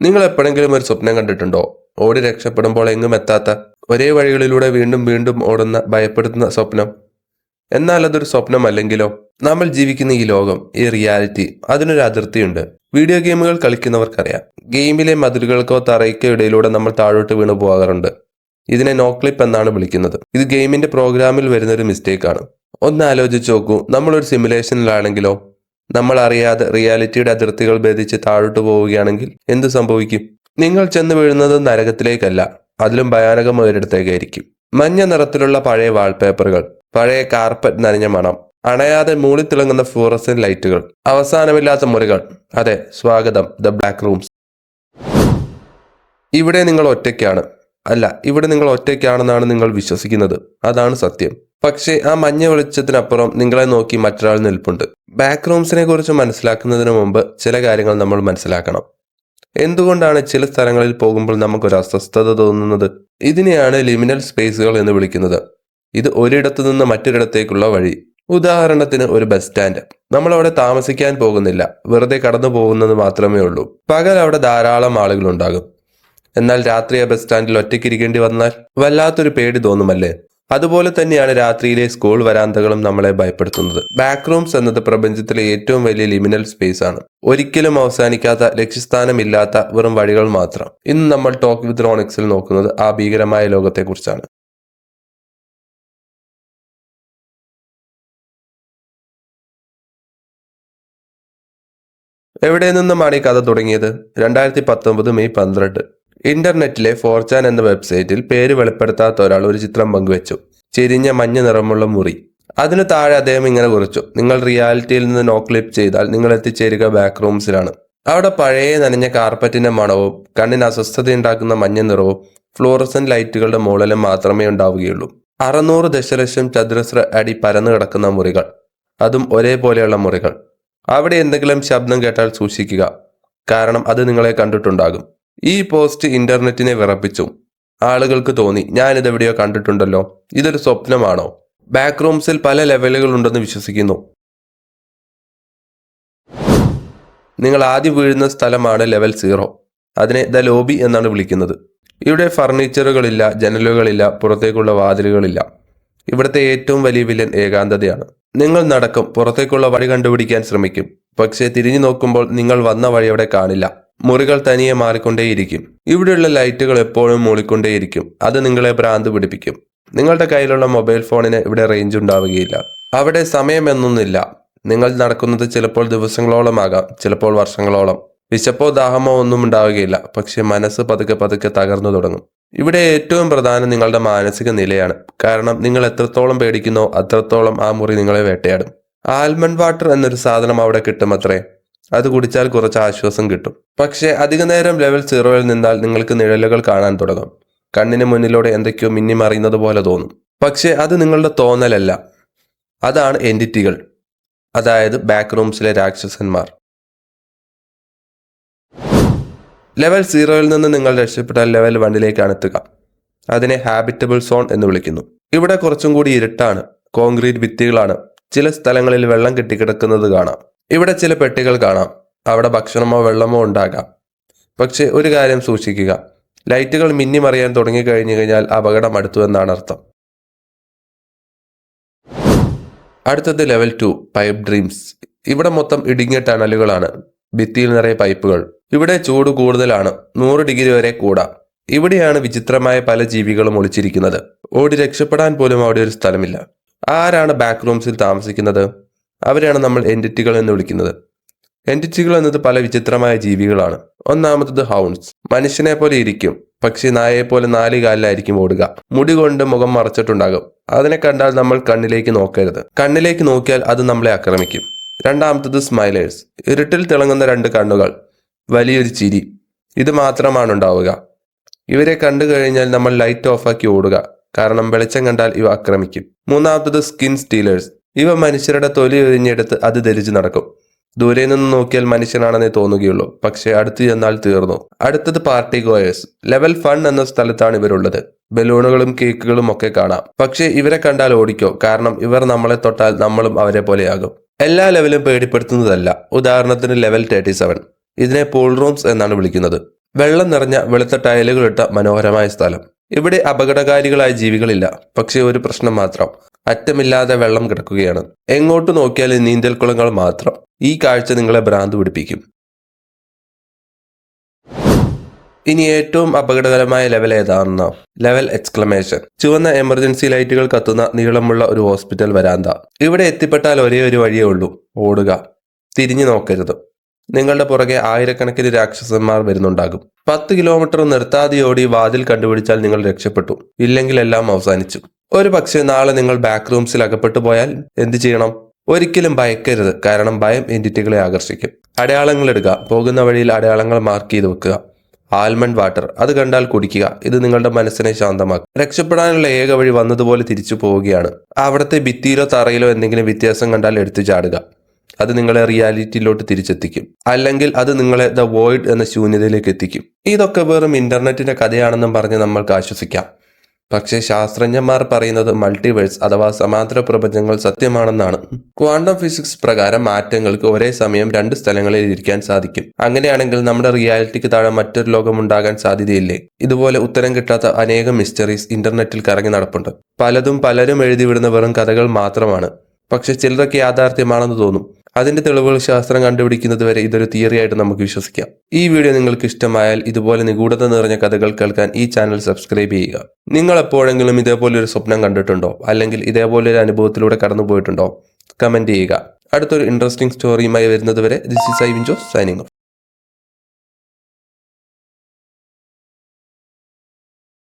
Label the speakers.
Speaker 1: നിങ്ങൾ എപ്പോഴെങ്കിലും ഒരു സ്വപ്നം കണ്ടിട്ടുണ്ടോ? ഓടി രക്ഷപ്പെടുമ്പോൾ എങ്ങും എത്താത്ത, ഒരേ വഴികളിലൂടെ വീണ്ടും വീണ്ടും ഓടുന്ന ഭയപ്പെടുത്തുന്ന സ്വപ്നം. എന്നാൽ അതൊരു സ്വപ്നമല്ലെങ്കിലോ? നമ്മൾ ജീവിക്കുന്ന ഈ ലോകം, ഈ റിയാലിറ്റി, അതിനൊരു അതിർത്തിയുണ്ട്. വീഡിയോ ഗെയിമുകൾ കളിക്കുന്നവർക്കറിയാം. ഗെയിമിലെ മതിലുകൾക്കോ തറയ്ക്കോ ഇടയിലൂടെ നമ്മൾ താഴോട്ട് വീണു പോകാറുണ്ട്. ഇതിനെ നോക്ലിപ്പ് എന്നാണ് വിളിക്കുന്നത്. ഇത് ഗെയിമിന്റെ പ്രോഗ്രാമിൽ വരുന്നൊരു മിസ്റ്റേക്കാണ്. ഒന്ന് ആലോചിച്ച് നോക്കൂ, നമ്മളൊരു സിമുലേഷനിലാണെങ്കിലോ? നമ്മൾ അറിയാതെ റിയാലിറ്റിയുടെ അതിർത്തികൾ ഭേദിച്ച് താഴോട്ട് പോവുകയാണെങ്കിൽ എന്ത് സംഭവിക്കും? നിങ്ങൾ ചെന്ന് വീഴുന്നത് നരകത്തിലേക്കല്ല, അതിലും ഭയാനകമായ ഒരിടത്തേക്കായിരിക്കും. മഞ്ഞ നിറത്തിലുള്ള പഴയ വാൾപേപ്പറുകൾ, പഴയ കാർപ്പറ്റ് നനഞ്ഞ മണം, അണയാതെ മൂളിത്തിളങ്ങുന്ന ഫ്ലൂറസെന്റ് ലൈറ്റുകൾ, അവസാനമില്ലാത്ത മുറികൾ. അതെ, സ്വാഗതം ദ ബ്ലാക്ക് റൂംസ്. ഇവിടെ നിങ്ങൾ ഒറ്റയ്ക്കാണ്. അല്ല, ഇവിടെ നിങ്ങൾ ഒറ്റയ്ക്കാണെന്നാണ് നിങ്ങൾ വിശ്വസിക്കുന്നത്. അതാണ് സത്യം. പക്ഷേ ആ മഞ്ഞ വെളിച്ചത്തിനപ്പുറം നിങ്ങളെ നോക്കി മറ്റൊരാൾ നിൽപ്പുണ്ട്. ബാക്ക് റൂംസിനെ കുറിച്ച് മനസ്സിലാക്കുന്നതിന് മുമ്പ് ചില കാര്യങ്ങൾ നമ്മൾ മനസ്സിലാക്കണം. എന്തുകൊണ്ടാണ് ചില സ്ഥലങ്ങളിൽ പോകുമ്പോൾ നമുക്കൊരു അസ്വസ്ഥത തോന്നുന്നത്? ഇതിനെയാണ് ലിമിനൽ സ്പേസുകൾ എന്ന് വിളിക്കുന്നത്. ഇത് ഒരിടത്തു നിന്ന് മറ്റൊരിടത്തേക്കുള്ള വഴി. ഉദാഹരണത്തിന് ഒരു ബസ് സ്റ്റാൻഡ്. നമ്മൾ അവിടെ താമസിക്കാൻ പോകുന്നില്ല, വെറുതെ കടന്നു പോകുന്നത് മാത്രമേ ഉള്ളൂ. പകൽ അവിടെ ധാരാളം ആളുകളുണ്ടാകും. എന്നാൽ രാത്രി ആ ബസ് സ്റ്റാൻഡിൽ ഒറ്റയ്ക്കിരിക്കേണ്ടി വന്നാൽ വല്ലാത്തൊരു പേടി തോന്നുമല്ലേ? അതുപോലെ തന്നെയാണ് രാത്രിയിലെ സ്കൂൾ വരാന്തകളും നമ്മളെ ഭയപ്പെടുത്തുന്നത്. ബാക്ക് റൂംസ് എന്നത് പ്രപഞ്ചത്തിലെ ഏറ്റവും വലിയ ലിമിനൽ സ്പേസ് ആണ്. ഒരിക്കലും അവസാനിക്കാത്ത, ലക്ഷ്യസ്ഥാനമില്ലാത്ത വെറും വഴികൾ മാത്രം. ഇന്ന് നമ്മൾ ടോക്ക് വിത്ത് റോണിക്സിൽ നോക്കുന്നത് ആ ഭീകരമായ ലോകത്തെക്കുറിച്ചാണ്. എവിടെ നിന്നുമാണ് ഈ കഥ തുടങ്ങിയത്? 2019 മെയ് 12. ഇന്റർനെറ്റിലെ 4chan എന്ന വെബ്സൈറ്റിൽ പേര് വെളിപ്പെടുത്താത്ത ഒരാൾ ഒരു ചിത്രം പങ്കുവച്ചു. ചെരിഞ്ഞ മഞ്ഞ നിറമുള്ള മുറി. അതിന് താഴെ അദ്ദേഹം ഇങ്ങനെ കുറിച്ചു: നിങ്ങൾ റിയാലിറ്റിയിൽ നിന്ന് നോക്ലിപ്പ് ചെയ്താൽ നിങ്ങൾ എത്തിച്ചേരുക ബാക്ക് റൂംസിലാണ്. അവിടെ പഴയ നനഞ്ഞ കാർപ്പറ്റിന്റെ മണവും കണ്ണിന് അസ്വസ്ഥതയുണ്ടാക്കുന്ന മഞ്ഞ നിറവും ഫ്ലൂറസെന്റ് ലൈറ്റുകളുടെ മൂളലും മാത്രമേ ഉണ്ടാവുകയുള്ളൂ. 600 ദശലക്ഷം ചതുരശ്ര അടി പരന്നു കിടക്കുന്ന മുറികൾ, അതും ഒരേപോലെയുള്ള മുറികൾ. അവിടെ എന്തെങ്കിലും ശബ്ദം കേട്ടാൽ സൂക്ഷിക്കുക, കാരണം അത് നിങ്ങളെ കണ്ടിട്ടുണ്ടാകും. ഈ പോസ്റ്റ് ഇന്റർനെറ്റിനെ വിറപ്പിച്ചു. ആളുകൾക്ക് തോന്നി, ഞാനിതെവിടെയോ കണ്ടിട്ടുണ്ടല്ലോ, ഇതൊരു സ്വപ്നമാണോ? ബാക്ക് റൂംസിൽ പല ലെവലുകൾ ഉണ്ടെന്ന് വിശ്വസിക്കുന്നു. നിങ്ങൾ ആദ്യം വീഴുന്ന സ്ഥലമാണ് ലെവൽ 0. അതിനെ ദ ലോബി എന്നാണ് വിളിക്കുന്നത്. ഇവിടെ ഫർണിച്ചറുകളില്ല, ജനലുകളില്ല, പുറത്തേക്കുള്ള വാതിലുകളില്ല. ഇവിടുത്തെ ഏറ്റവും വലിയ വില്ലൻ ഏകാന്തതയാണ്. നിങ്ങൾ നടക്കും, പുറത്തേക്കുള്ള വഴി കണ്ടുപിടിക്കാൻ ശ്രമിക്കും. പക്ഷേ തിരിഞ്ഞു നോക്കുമ്പോൾ നിങ്ങൾ വന്ന വഴി അവിടെ കാണില്ല. മുറികൾ തനിയെ മാറിക്കൊണ്ടേയിരിക്കും. ഇവിടെയുള്ള ലൈറ്റുകൾ എപ്പോഴും മൂളിക്കൊണ്ടേയിരിക്കും. അത് നിങ്ങളെ ഭ്രാന്ത് പിടിപ്പിക്കും. നിങ്ങളുടെ കയ്യിലുള്ള മൊബൈൽ ഫോണിന് ഇവിടെ റേഞ്ച് ഉണ്ടാവുകയില്ല. അവിടെ സമയമെന്നൊന്നില്ല. നിങ്ങൾ നടക്കുന്നത് ചിലപ്പോൾ ദിവസങ്ങളോളമാകാം, ചിലപ്പോൾ വർഷങ്ങളോളം. വിശപ്പോ ദാഹമോ ഒന്നും ഉണ്ടാവുകയില്ല. പക്ഷെ മനസ്സ് പതുക്കെ പതുക്കെ തകർന്നു തുടങ്ങും. ഇവിടെ ഏറ്റവും പ്രധാനം നിങ്ങളുടെ മാനസിക നിലയാണ്. കാരണം നിങ്ങൾ എത്രത്തോളം പേടിക്കുന്നോ അത്രത്തോളം ആ മുറി നിങ്ങളെ വേട്ടയാടും. ആൽമണ്ട് വാട്ടർ എന്നൊരു സാധനം അവിടെ കിട്ടുമത്രേ. അത് കുടിച്ചാൽ കുറച്ച് ആശ്വാസം കിട്ടും. പക്ഷെ അധിക നേരം ലെവൽ 0ൽ നിന്നാൽ നിങ്ങൾക്ക് നിഴലുകൾ കാണാൻ തുടങ്ങും. കണ്ണിന് മുന്നിലൂടെ എന്തൊക്കെയോ മിന്നിമറിയുന്നത് പോലെ തോന്നും. പക്ഷെ അത് നിങ്ങളുടെ തോന്നലല്ല, അതാണ് എൻറ്റിറ്റികൾ, അതായത് ബാക്ക് റൂംസിലെ രാക്ഷസന്മാർ. ലെവൽ 0ൽ നിന്ന് നിങ്ങൾ രക്ഷപ്പെട്ടാൽ ലെവൽ 1ലേക്കാണ് എത്തുക. അതിനെ ഹാബിറ്റബിൾ സോൺ എന്ന് വിളിക്കുന്നു. ഇവിടെ കുറച്ചും കൂടി ഇരുട്ടാണ്. കോൺക്രീറ്റ് ഭിത്തികളാണ്. ചില സ്ഥലങ്ങളിൽ വെള്ളം കെട്ടിക്കിടക്കുന്നത് കാണാം. ഇവിടെ ചില പെട്ടികൾ കാണാം. അവിടെ ഭക്ഷണമോ വെള്ളമോ ഉണ്ടാകാം. പക്ഷെ ഒരു കാര്യം സൂക്ഷിക്കുക, ലൈറ്റുകൾ മിന്നിമറിയാൻ തുടങ്ങിക്കഴിഞ്ഞു കഴിഞ്ഞാൽ അപകടം അടുത്തു എന്നാണ് അർത്ഥം. അടുത്തത് ലെവൽ 2, പൈപ്പ് ഡ്രീംസ്. ഇവിടെ മൊത്തം ഇടുങ്ങിയ ടണലുകളാണ്. ഭിത്തിയിൽ നിറയെ പൈപ്പുകൾ. ഇവിടെ ചൂട് കൂടുതലാണ്, 100 ഡിഗ്രി വരെ കൂടാം. ഇവിടെയാണ് വിചിത്രമായ പല ജീവികളും ഒളിച്ചിരിക്കുന്നത്. ഓടി രക്ഷപ്പെടാൻ പോലും അവിടെ ഒരു സ്ഥലമില്ല. ആരാണ് ബാക്ക് റൂംസിൽ താമസിക്കുന്നത്? അവരെയാണ് നമ്മൾ എൻറ്റിറ്റികൾ എന്ന് വിളിക്കുന്നത്. എൻറ്റിറ്റികൾ എന്നത് പല വിചിത്രമായ ജീവികളാണ്. ഒന്നാമത്തത് ഹൗൺസ്. മനുഷ്യനെ പോലെ ഇരിക്കും, പക്ഷെ നായയെ പോലെ 4 കാലിലായിരിക്കും ഓടുക. മുടി കൊണ്ട് മുഖം മറച്ചിട്ടുണ്ടാകും. അതിനെ കണ്ടാൽ നമ്മൾ കണ്ണിലേക്ക് നോക്കരുത്. കണ്ണിലേക്ക് നോക്കിയാൽ അത് നമ്മളെ ആക്രമിക്കും. രണ്ടാമത്തത് സ്മൈലേഴ്സ്. ഇരുട്ടിൽ തിളങ്ങുന്ന 2 കണ്ണുകൾ, വലിയൊരു ചിരി, ഇത് മാത്രമാണ് ഉണ്ടാവുക. ഇവരെ കണ്ടു കഴിഞ്ഞാൽ നമ്മൾ ലൈറ്റ് ഓഫാക്കി ഓടുക, കാരണം വെളിച്ചം കണ്ടാൽ ഇവ ആക്രമിക്കും. മൂന്നാമത്തത് സ്കിൻ സ്റ്റീലേഴ്സ്. ഇവ മനുഷ്യരുടെ തൊലി ഒഴിഞ്ഞെടുത്ത് അത് ധരിച്ചു നടക്കും. ദൂരെ നിന്ന് നോക്കിയാൽ മനുഷ്യനാണെന്നേ തോന്നുകയുള്ളൂ, പക്ഷെ അടുത്ത് ചെന്നാൽ തീർന്നു. അടുത്തത് പാർട്ടി ഗോയേഴ്സ്. ലെവൽ 1 എന്ന സ്ഥലത്താണ് ഇവരുള്ളത്. ബലൂണുകളും കേക്കുകളും ഒക്കെ കാണാം. പക്ഷെ ഇവരെ കണ്ടാൽ ഓടിക്കോ, കാരണം ഇവർ നമ്മളെ തൊട്ടാൽ നമ്മളും അവരെ പോലെയാകും. എല്ലാ ലെവലും പേടിപ്പെടുത്തുന്നതല്ല. ഉദാഹരണത്തിന് ലെവൽ 37. ഇതിനെ പൂൾ റൂംസ് എന്നാണ് വിളിക്കുന്നത്. വെള്ളം നിറഞ്ഞ വെളുത്ത ടൈലുകളിട്ട മനോഹരമായ സ്ഥലം. ഇവിടെ അപകടകാരികളായ ജീവികളില്ല. പക്ഷേ ഒരു പ്രശ്നം മാത്രം, അറ്റമില്ലാതെ വെള്ളം കിടക്കുകയാണ്. എങ്ങോട്ട് നോക്കിയാലും നീന്തൽക്കുളങ്ങൾ മാത്രം. ഈ കാഴ്ച നിങ്ങളെ ഭ്രാന്ത് പിടിപ്പിക്കും. ഇനി ഏറ്റവും അപകടകരമായ ലെവൽ ഏതാണെന്നോ? Level exclamation. ചുവന്ന എമർജൻസി ലൈറ്റുകൾ കത്തുന്ന നീളമുള്ള ഒരു ഹോസ്പിറ്റൽ വരാന്ത. ഇവിടെ എത്തിപ്പെട്ടാൽ ഒരേ ഒരു വഴിയേ ഉള്ളൂ, ഓടുക. തിരിഞ്ഞു നോക്കരുത്. നിങ്ങളുടെ പുറകെ ആയിരക്കണക്കിന് രാക്ഷസന്മാർ വരുന്നുണ്ടാകും. 10 കിലോമീറ്റർ നിർത്താതെ ഓടി വാതിൽ കണ്ടുപിടിച്ചാൽ നിങ്ങൾ രക്ഷപ്പെട്ടു. ഇല്ലെങ്കിൽ എല്ലാം അവസാനിച്ചു. ഒരു പക്ഷേ നാളെ നിങ്ങൾ ബാക്ക് റൂംസിൽ അകപ്പെട്ടു പോയാൽ എന്ത് ചെയ്യണം? ഒരിക്കലും ഭയക്കരുത്, കാരണം ഭയം എൻറ്റിറ്റികളെ ആകർഷിക്കും. അടയാളങ്ങൾ ഇടുക. പോകുന്ന വഴിയിൽ അടയാളങ്ങൾ മാർക്ക് ചെയ്ത് വെക്കുക. ആൽമണ്ട് വാട്ടർ, അത് കണ്ടാൽ കുടിക്കുക. ഇത് നിങ്ങളുടെ മനസ്സിനെ ശാന്തമാക്കും. രക്ഷപ്പെടാനുള്ള ഏക വഴി വന്നതുപോലെ തിരിച്ചു പോവുകയാണ്. അവിടുത്തെ ഭിത്തിയിലോ തറയിലോ എന്തെങ്കിലും വ്യത്യാസം കണ്ടാൽ എടുത്തു ചാടുക. അത് നിങ്ങളെ റിയാലിറ്റിയിലോട്ട് തിരിച്ചെത്തിക്കും. അല്ലെങ്കിൽ അത് നിങ്ങളെ ദ വോയിഡ് എന്ന ശൂന്യതയിലേക്ക് എത്തിക്കും. ഇതൊക്കെ വെറും ഇന്റർനെറ്റിന്റെ കഥയാണെന്നും പറഞ്ഞ് നമ്മൾക്ക് ആശ്വസിക്കാം. പക്ഷേ ശാസ്ത്രജ്ഞന്മാർ പറയുന്നത് മൾട്ടിവേഴ്സ് അഥവാ സമാന്തര പ്രപഞ്ചങ്ങൾ സത്യമാണെന്നാണ്. ക്വാണ്ടം ഫിസിക്സ് പ്രകാരം മാറ്റങ്ങൾക്ക് ഒരേ സമയം 2 സ്ഥലങ്ങളിൽ ഇരിക്കാൻ സാധിക്കും. അങ്ങനെയാണെങ്കിൽ നമ്മുടെ റിയാലിറ്റിക്ക് താഴെ മറ്റൊരു ലോകം ഉണ്ടാകാൻ സാധ്യതയില്ലേ? ഇതുപോലെ ഉത്തരം കിട്ടാത്ത അനേകം മിസ്റ്ററീസ് ഇന്റർനെറ്റിൽ കറങ്ങി നടപ്പുണ്ട്. പലരും എഴുതിവിടുന്ന വെറും കഥകൾ മാത്രമാണ്. പക്ഷെ ചിലരൊക്കെ യാഥാർത്ഥ്യമാണെന്ന് തോന്നും. അതിന്റെ തെളിവുകൾ ശാസ്ത്രം കണ്ടുപിടിക്കുന്നത് വരെ ഇതൊരു തിയറി ആയിട്ട് നമുക്ക് വിശ്വസിക്കാം. ഈ വീഡിയോ നിങ്ങൾക്ക് ഇഷ്ടമായാൽ ഇതുപോലെ നിഗൂഢത നിറഞ്ഞ കഥകൾ കേൾക്കാൻ ഈ ചാനൽ സബ്സ്ക്രൈബ് ചെയ്യുക. നിങ്ങൾ എപ്പോഴെങ്കിലും ഇതേപോലെ ഒരു സ്വപ്നം കണ്ടിട്ടുണ്ടോ? അല്ലെങ്കിൽ ഇതേപോലെ ഒരു അനുഭവത്തിലൂടെ കടന്നുപോയിട്ടുണ്ടോ? കമന്റ് ചെയ്യുക. അടുത്തൊരു ഇൻട്രസ്റ്റിംഗ് സ്റ്റോറിയുമായി വരുന്നത് വരെ this is I Vinjo signing of.